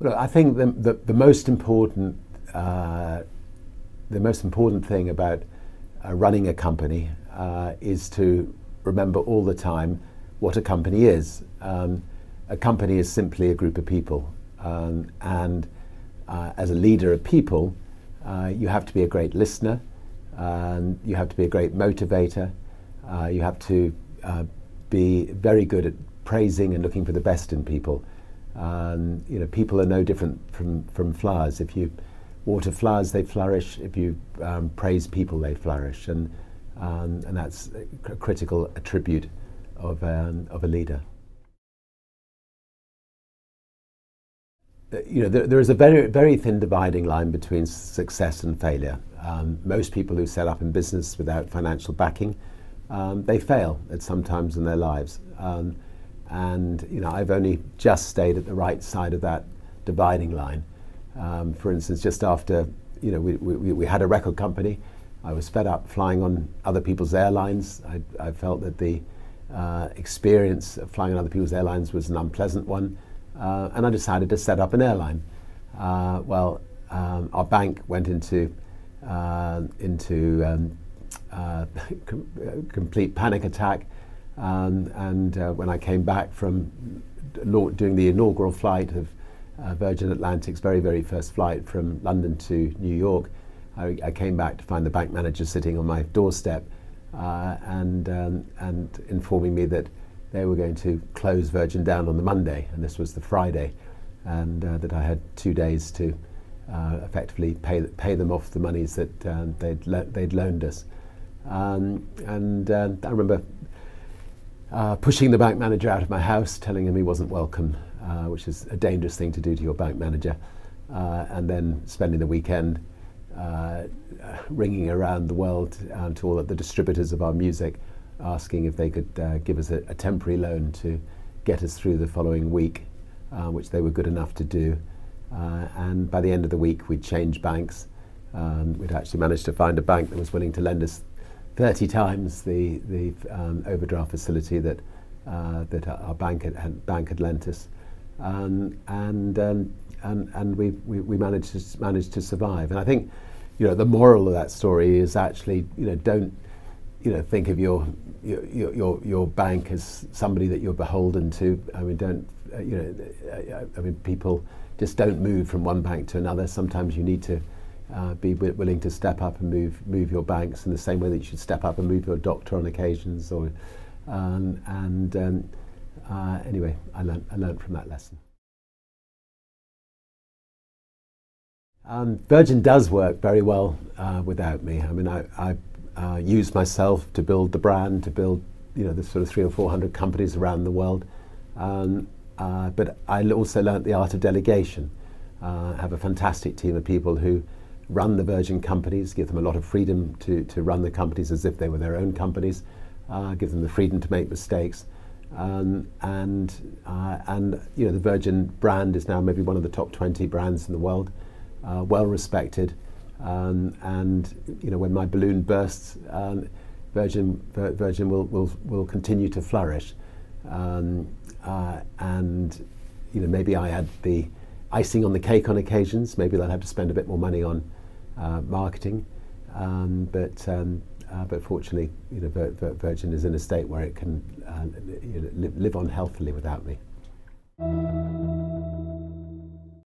Well, I think the most important thing about running a company is to remember all the time what a company is. A company is simply a group of people, and as a leader of people, you have to be a great listener, you have to be a great motivator, you have to be very good at praising and looking for the best in people. People are no different from flowers. If you water flowers, they flourish. If you praise people, they flourish, and that's a critical attribute of a leader. There is a very thin dividing line between success and failure. Most people who set up in business without financial backing, they fail at some times in their lives. And I've only just stayed at the right side of that dividing line. For instance, just after we had a record company, I was fed up flying on other people's airlines. I felt that the experience of flying on other people's airlines was an unpleasant one, and I decided to set up an airline. Our bank went into complete panic attack. When I came back from doing the inaugural flight of Virgin Atlantic's very first flight from London to New York, I came back to find the bank manager sitting on my doorstep and informing me that they were going to close Virgin down on the Monday, and this was the Friday, and that I had 2 days to effectively pay them off the monies that they'd loaned us. I remember pushing the bank manager out of my house, telling him he wasn't welcome, which is a dangerous thing to do to your bank manager, and then spending the weekend ringing around the world to all of the distributors of our music, asking if they could give us a temporary loan to get us through the following week, which they were good enough to do. And by the end of the week, we'd changed banks. We'd actually managed to find a bank that was willing to lend us 30 times the overdraft facility that our bank had lent us, and we managed to survive. And I think the moral of that story is actually don't think of your bank as somebody that you're beholden to. I mean, people just don't move from one bank to another. Sometimes you need to be willing to step up and move your banks in the same way that you should step up and move your doctor on occasions. Anyway, I learned from that lesson. Virgin does work very well without me. I mean, I used myself to build the brand, to build the sort of 300 or 400 companies around the world. But I also learnt the art of delegation. I have a fantastic team of people who run the Virgin companies, give them a lot of freedom to run the companies as if they were their own companies, give them the freedom to make mistakes. The Virgin brand is now maybe one of the top 20 brands in the world, well respected. When my balloon bursts, Virgin will continue to flourish. Maybe I add the icing on the cake on occasions. Maybe they'll have to spend a bit more money on marketing, but fortunately, Virgin is in a state where it can live on healthily without me.